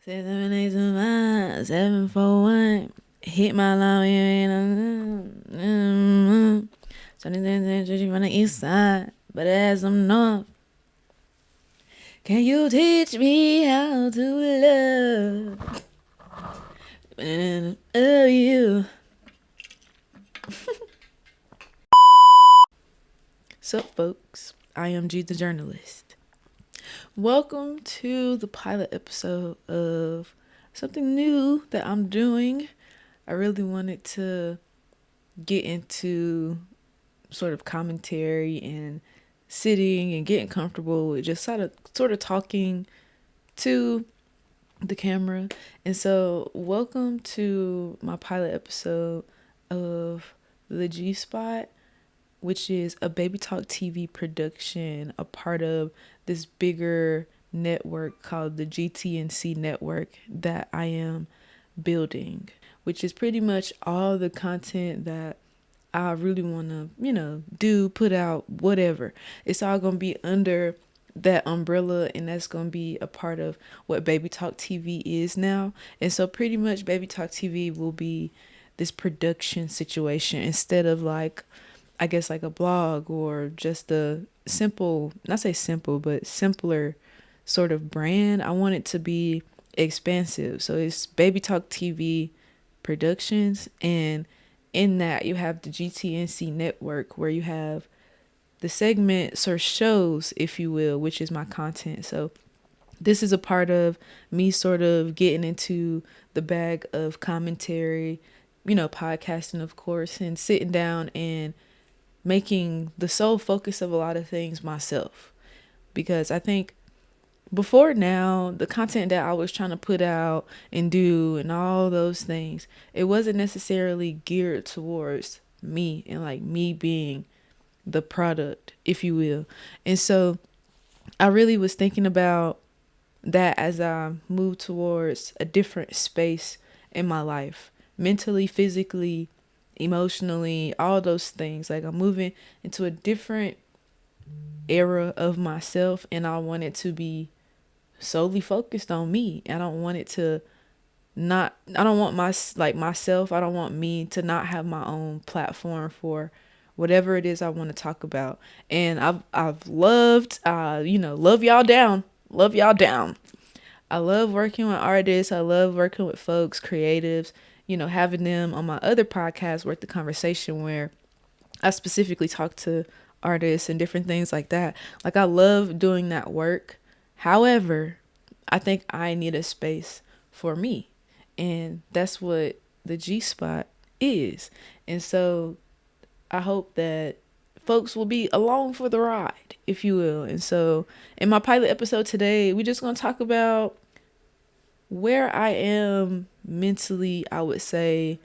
7 8 741. Hit my line. So from the east side, but as I'm north. Can you teach me how to love? Oh, you. Sup, folks? I am G the journalist. Welcome to the pilot episode of something new that I'm doing. I really wanted to get into sort of commentary and sitting and getting comfortable with just sort of talking to the camera. And so welcome to my pilot episode of the G Spot, which is a Baby Talk TV production, a part of this bigger network called the GTNC network that I am building, which is pretty much all the content that I really want to, do, put out, whatever. It's all going to be under that umbrella, and that's going to be a part of what Baby Talk TV is now. And so pretty much Baby Talk TV will be this production situation instead of like a blog or just a simple, not say simple, but simpler sort of brand. I want it to be expansive. So it's Baby Talk TV Productions, and in that you have the GTNC network where you have the segments or shows, if you will, which is my content. So this is a part of me sort of getting into the bag of commentary, podcasting, of course, and sitting down and making the sole focus of a lot of things myself. Because I think before now, the content that I was trying to put out and do and all those things, it wasn't necessarily geared towards me and like me being the product, if you will. And so I really was thinking about that as I moved towards a different space in my life, mentally, physically, emotionally, all those things. Like I'm moving into a different era of myself, and I want it to be solely focused on me. I don't want it to not, I don't want myself, I don't want me to not have my own platform for whatever it is I want to talk about. And I've loved, love y'all down. Love y'all down. I love working with artists. I love working with folks, creatives, having them on my other podcast, Worth the Conversation, where I specifically talk to artists and different things like that. Like, I love doing that work. However, I think I need a space for me. And that's what the G Spot is. And so I hope that folks will be along for the ride, if you will. And so in my pilot episode today, we're just going to talk about where I am mentally, I would say,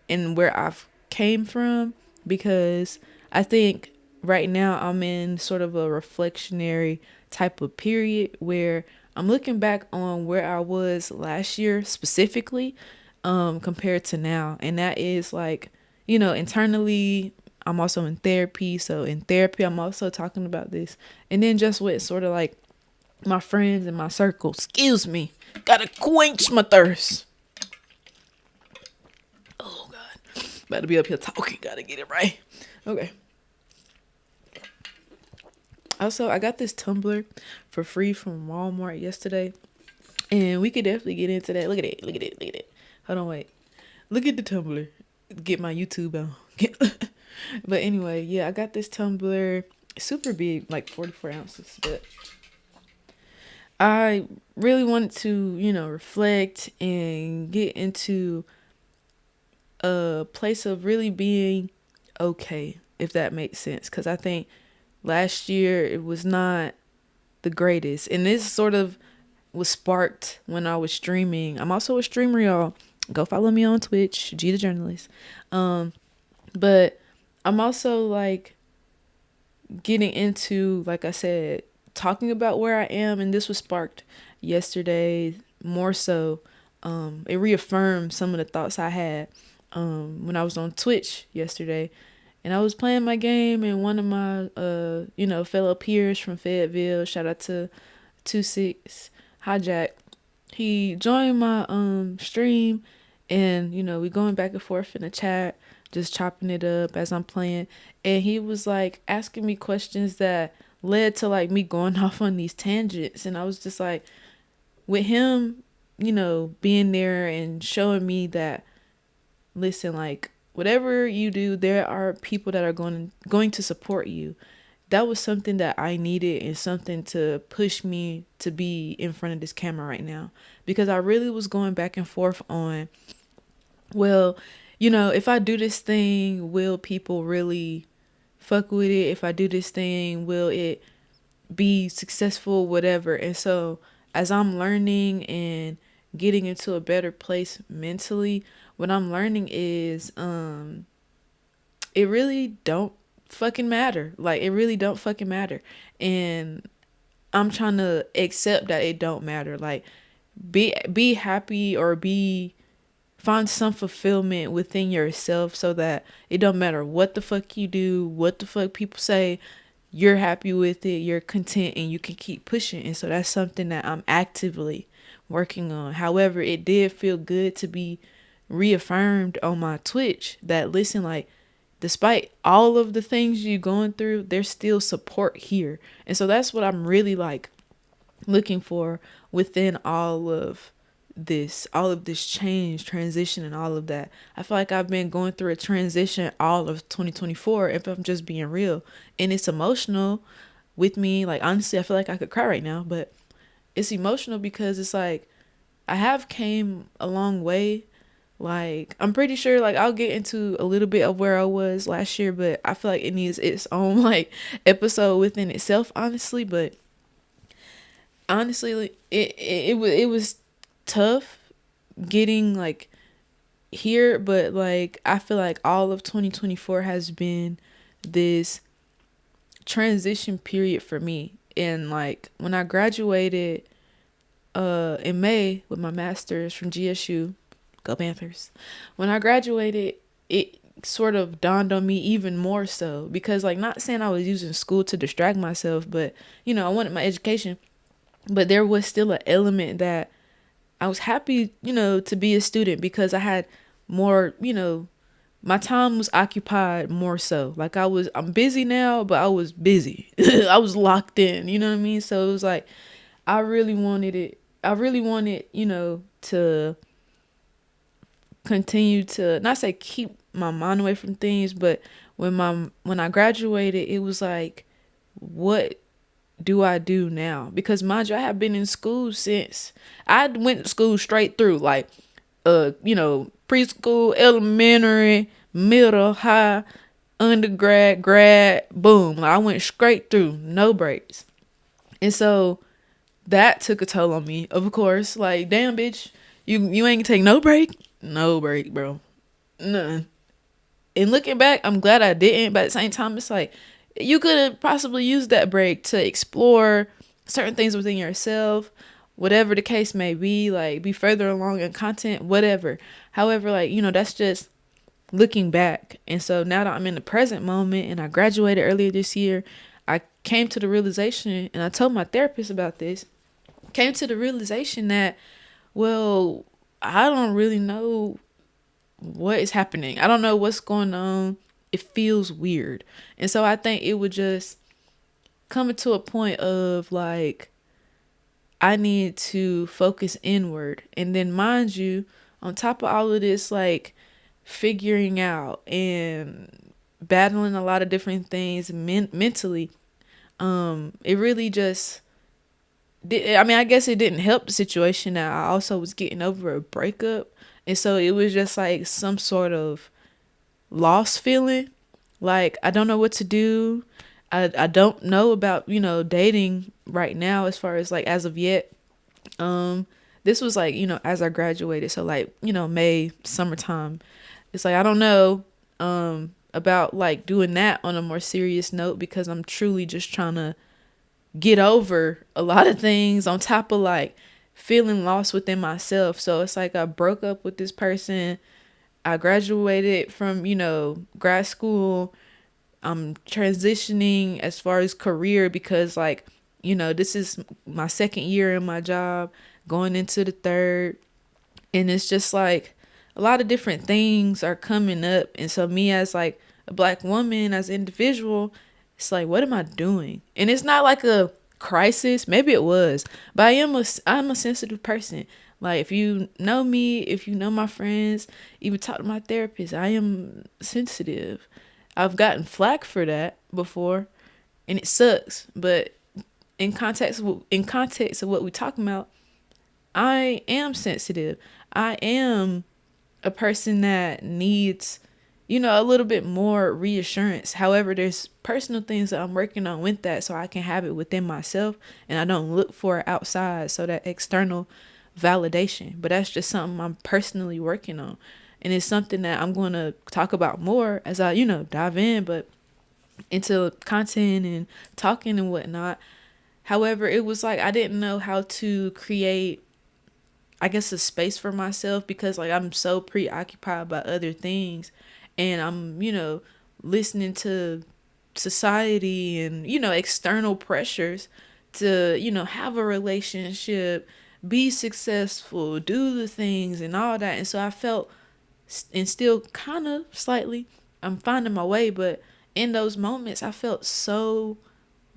and where I've came from, because I think right now I'm in sort of a reflectionary type of period where I'm looking back on where I was last year specifically, compared to now. And that is like, internally, I'm also in therapy. So in therapy, I'm also talking about this. And then just with sort of like my friends and my circle. Excuse me. Gotta quench my thirst. Oh, God. Better be up here talking. Gotta get it right. Okay. Also, I got this tumbler for free from Walmart yesterday. And we could definitely get into that. Look at it. Look at it. Look at it. Hold on, wait. Look at the tumbler. Get my YouTube on. But anyway, yeah, I got this tumbler. Super big, like 44 ounces. But I really wanted to, reflect and get into a place of really being okay, if that makes sense. Because I think last year it was not the greatest. And this sort of was sparked when I was streaming. I'm also a streamer, y'all. Go follow me on Twitch, G the journalist. But I'm also like getting into, like I said, talking about where I am, and this was sparked yesterday more so. It reaffirmed some of the thoughts I had when I was on Twitch yesterday, and I was playing my game, and one of my fellow peers from Fayetteville, shout out to 26 Hijack, he joined my stream, and we going back and forth in the chat, just chopping it up as I'm playing. And he was like asking me questions that led to like me going off on these tangents, and I was just like, with him, being there and showing me that, listen, like whatever you do, there are people that are going to support you. That was something that I needed, and something to push me to be in front of this camera right now, because I really was going back and forth on, well, if I do this thing, will people really fuck with it? If I do this thing, will it be successful, whatever? And so as I'm learning and getting into a better place mentally, what I'm learning is it really don't fucking matter. Like, it really don't fucking matter. And I'm trying to accept that it don't matter. Like, be happy, or find some fulfillment within yourself, so that it don't matter what the fuck you do, what the fuck people say. You're happy with it, you're content, and you can keep pushing. And so that's something that I'm actively working on. However, it did feel good to be reaffirmed on my Twitch that, listen, like, despite all of the things you're going through, there's still support here. And so that's what I'm really like looking for within all of this change, transition, and all of that. I feel like I've been going through a transition all of 2024, if I'm just being real. And it's emotional with me. Like, honestly, I feel like I could cry right now, but it's emotional because it's like I have came a long way. Like, I'm pretty sure, like, I'll get into a little bit of where I was last year, but I feel like it needs its own like episode within itself, honestly. But honestly, like, it was tough getting like here, but like I feel like all of 2024 has been this transition period for me. And like when I graduated in May with my master's from GSU, go Panthers. When I graduated, it sort of dawned on me even more so, because like, not saying I was using school to distract myself, but I wanted my education, but there was still an element that I was happy, to be a student, because I had more, my time was occupied more so. Like, I'm busy now, but I was busy. I was locked in, you know what I mean? So it was like, I really wanted it. I really wanted, to continue to, not say keep my mind away from things, but when I graduated, it was like, what do I do now? Because mind you, I have been in school since I went to school straight through, like preschool, elementary, middle, high, undergrad, grad, boom. Like, I went straight through, no breaks. And so that took a toll on me, of course. Like, damn, bitch, you ain't take no break? No break, bro. None. And looking back, I'm glad I didn't, but at the same time, it's like, you could have possibly used that break to explore certain things within yourself, whatever the case may be, like be further along in content, whatever. However, like, that's just looking back. And so now that I'm in the present moment and I graduated earlier this year, I came to the realization, and I told my therapist about this, came to the realization that, well, I don't really know what is happening. I don't know what's going on. It feels weird. And so I think it would just come to a point of like, I need to focus inward. And then, mind you, on top of all of this, like figuring out and battling a lot of different things mentally, it really just I guess it didn't help the situation that I also was getting over a breakup. And so it was just like some sort of lost feeling. Like, I don't know what to do. I don't know about, dating right now, as far as like as of yet. This was like, as I graduated. So like, May, summertime. It's like, I don't know about like doing that on a more serious note, because I'm truly just trying to get over a lot of things on top of like feeling lost within myself. So it's like I broke up with this person. I graduated from, grad school. I'm transitioning as far as career, because like, this is my second year in my job. going into the third. And it's just like a lot of different things are coming up. And so me as like a black woman, as an individual, it's like, what am I doing? And it's not like a crisis. Maybe it was, but I'm a sensitive person. Like, if you know me, if you know my friends, even talk to my therapist, I am sensitive. I've gotten flack for that before, and it sucks. But in context of what we're talking about, I am sensitive. I am a person that needs, a little bit more reassurance. However, there's personal things that I'm working on with that so I can have it within myself and I don't look for it outside. So that external validation. But that's just something I'm personally working on. And it's something that I'm going to talk about more as I, dive in, but into content and talking and whatnot. However, it was like I didn't know how to create, I guess, a space for myself because like I'm so preoccupied by other things, and I'm, listening to society and, external pressures to, have a relationship, be successful, do the things and all that. And so I felt, and still kind of slightly, I'm finding my way, but in those moments I felt so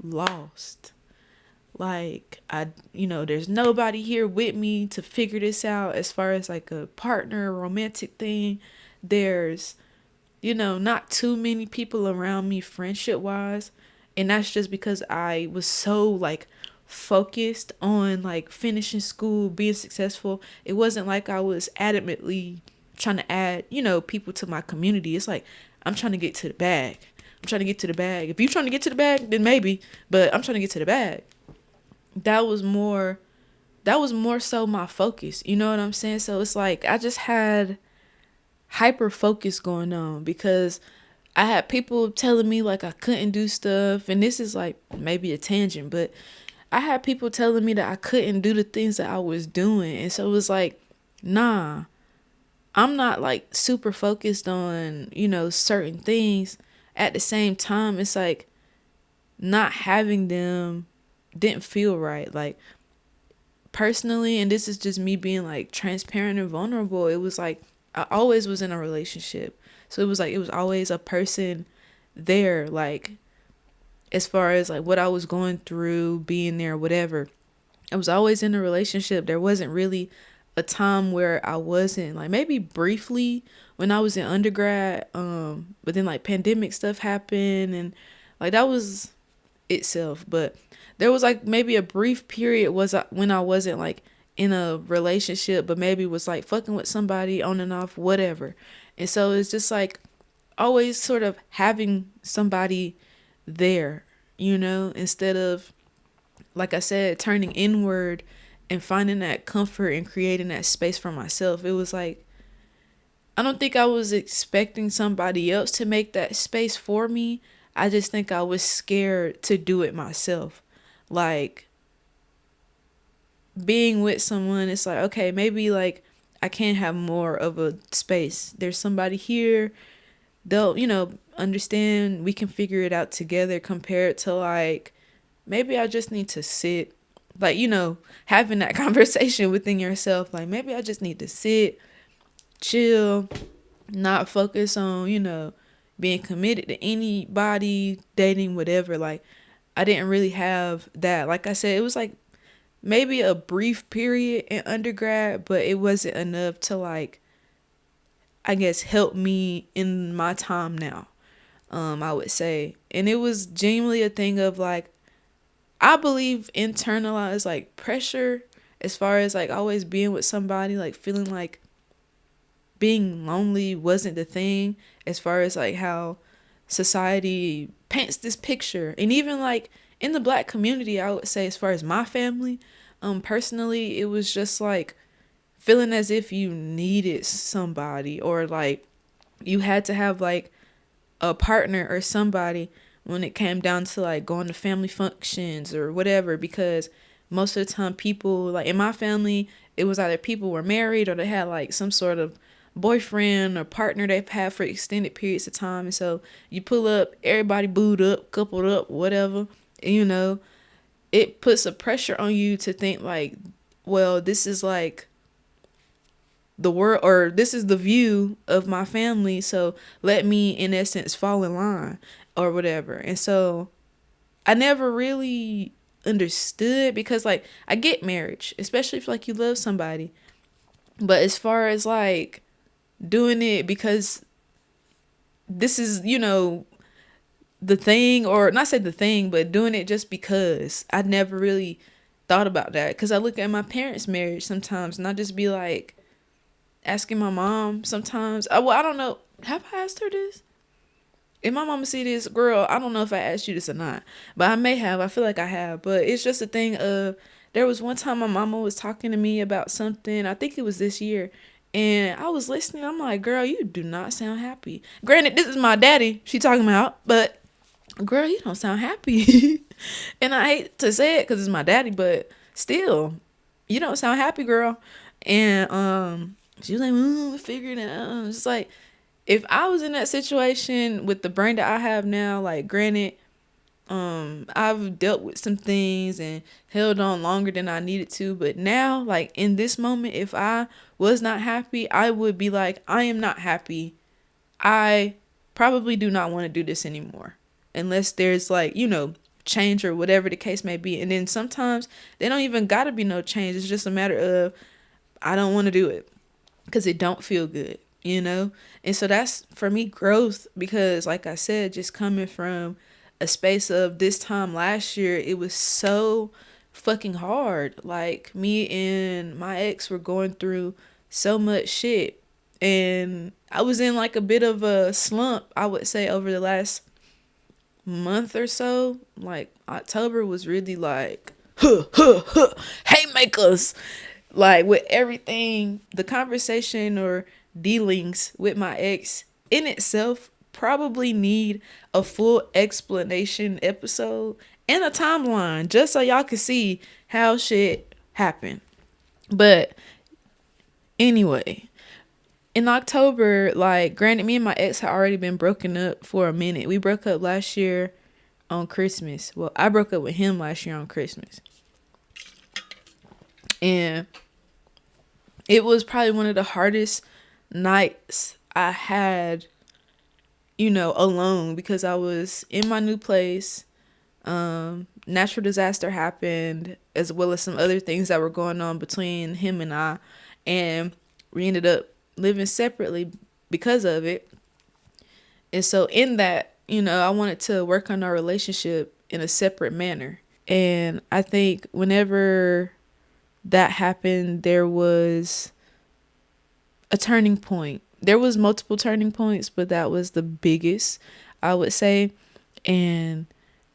lost. Like, there's nobody here with me to figure this out as far as like a partner, romantic thing. There's, not too many people around me friendship wise. And that's just because I was so like focused on like finishing school, being successful. It wasn't like I was adamantly trying to add, people to my community. It's like, I'm trying to get to the bag. I'm trying to get to the bag. If you're trying to get to the bag, then maybe, but I'm trying to get to the bag. That was more so my focus. You know what I'm saying? So it's like I just had hyper focus going on because I had people telling me like I couldn't do stuff, and this is like maybe a tangent, but I had people telling me that I couldn't do the things that I was doing. And so it was like, nah, I'm not like super focused on, certain things. At the same time, it's like not having them didn't feel right. Like, personally, and this is just me being like transparent and vulnerable, it was like I always was in a relationship. So it was like it was always a person there, like as far as like what I was going through, being there, whatever. I was always in a relationship. There wasn't really a time where I wasn't, like maybe briefly when I was in undergrad, but then like pandemic stuff happened and like that was itself. But there was like maybe a brief period was when I wasn't like in a relationship, but maybe was like fucking with somebody on and off, whatever. And so it's just like always sort of having somebody there, instead of, like I said, turning inward and finding that comfort and creating that space for myself. It was like, I don't think I was expecting somebody else to make that space for me. I just think I was scared to do it myself. Like, being with someone, it's like, okay, maybe like I can have more of a space. There's somebody here. They'll, understand. We can figure it out together, compared to like, maybe I just need to sit, like, having that conversation within yourself. Like, maybe I just need to sit, chill, not focus on, being committed to anybody, dating, whatever. Like, I didn't really have that. Like I said, it was like maybe a brief period in undergrad, but it wasn't enough to like, I guess, help me in my time now, I would say. And it was genuinely a thing of like, I believe internalized like pressure, as far as like always being with somebody, like feeling like being lonely wasn't the thing, as far as like how society paints this picture. And even like in the black community, I would say, as far as my family, personally, it was just like feeling as if you needed somebody, or like you had to have like a partner or somebody when it came down to like going to family functions or whatever. Because most of the time, people like in my family, it was either people were married or they had like some sort of boyfriend or partner they've had for extended periods of time. And so you pull up, everybody booed up, coupled up, whatever, and, it puts a pressure on you to think like well, this is like the world, or this is the view of my family, so let me in essence fall in line or whatever. And so I never really understood, because like I get marriage, especially if like you love somebody, but as far as like doing it because this is, the thing, or not say the thing, but doing it just because, I never really thought about that. Because I look at my parents' marriage sometimes and I just be like asking my mom sometimes. I don't know. Have I asked her this? If my mama see this, girl, I don't know if I asked you this or not, but I may have. I feel like I have. But it's just a thing of, there was one time my mama was talking to me about something. I think it was this year. And I was listening. I'm like, girl, you do not sound happy. Granted, this is my daddy she talking about, but girl, you don't sound happy. And I hate to say it because it's my daddy, but still, you don't sound happy, girl. And she was like, figuring it out. It's like, if I was in that situation with the brain that I have now, like granted, I've dealt with some things and held on longer than I needed to, but now, like in this moment, if I was not happy, I would be like, I am not happy. I probably do not want to do this anymore. Unless there's like, change or whatever the case may be. And then sometimes they don't even gotta be no change. It's just a matter of, I don't want to do it because it don't feel good. And so that's for me growth, because like I said, just coming from a space of this time last year, it was so fucking hard. Like me and my ex were going through so much shit, and I was in like a bit of a slump, I would say, over the last month or so. Like October was really like haymakers, like with everything. The conversation or dealings with my ex in itself probably need a full explanation episode and a timeline, just so y'all can see how shit happened. But anyway, in October, like granted, me and my ex had already been broken up for a minute. We broke up last year on Christmas. Well, I broke up with him last year on Christmas. And it was probably one of the hardest nights I had, alone, because I was in my new place. Natural disaster happened, as well as some other things that were going on between him and I. And we ended up living separately because of it. And so in that, I wanted to work on our relationship in a separate manner. And I think whenever that happened, there was a turning point. There was multiple turning points, but that was the biggest, I would say. And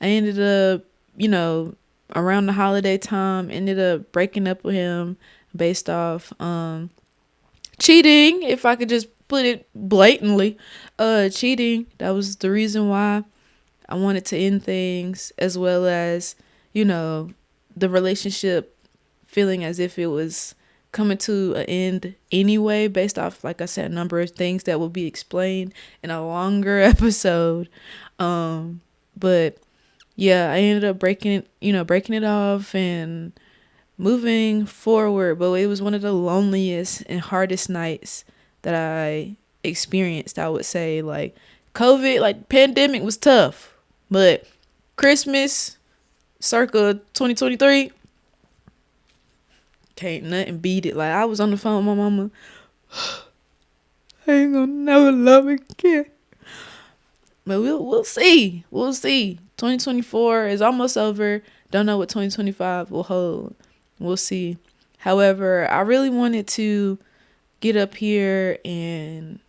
I ended up, around the holiday time, ended up breaking up with him based off cheating, if I could just put it blatantly. Cheating. That was the reason why I wanted to end things, as well as, the relationship feeling as if it was coming to an end anyway, based off, like I said, a number of things that will be explained in a longer episode. But yeah, I ended up breaking it off and moving forward. But it was one of the loneliest and hardest nights that I experienced, I would say. Like COVID, like pandemic was tough, but Christmas circa 2023, can't nothing beat it. Like I was on the phone with my mama. I ain't gonna never love again. But we'll see. We'll see. 2024 is almost over. Don't know what 2025 will hold. We'll see. However, I really wanted to get up here and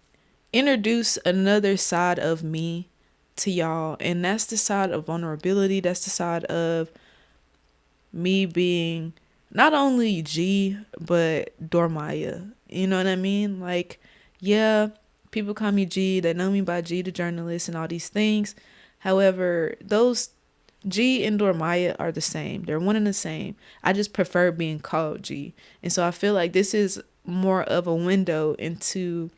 introduce another side of me to y'all. And that's the side of vulnerability. That's the side of me being not only G, but Dormaya. You know what I mean? Like, yeah, people call me G. They know me by G the journalist and all these things. However, those G and Dormaya are the same. They're one and the same. I just prefer being called G. And so I feel like this is more of a window into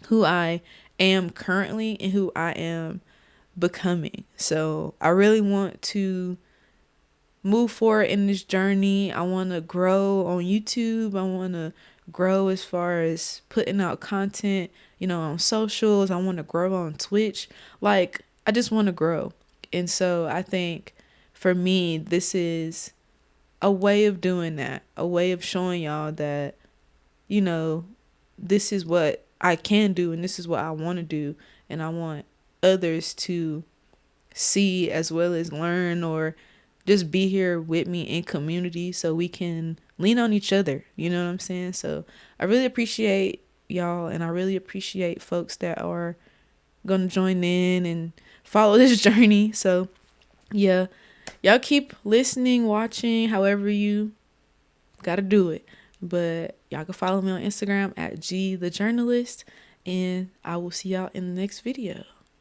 who I am currently and who I am becoming. So I really want to move forward in this journey. I want to grow on YouTube. I want to grow as far as putting out content, on socials. I want to grow on Twitch. Like, I just want to grow. And so I think for me, this is a way of doing that, a way of showing y'all that, this is what I can do and this is what I want to do. And I want others to see as well as learn, or just be here with me in community so we can lean on each other. You know what I'm saying? So I really appreciate y'all, and I really appreciate folks that are going to join in and follow this journey. So yeah, y'all keep listening, watching, however you got to do it. But y'all can follow me on Instagram at G the Journalist, and I will see y'all in the next video.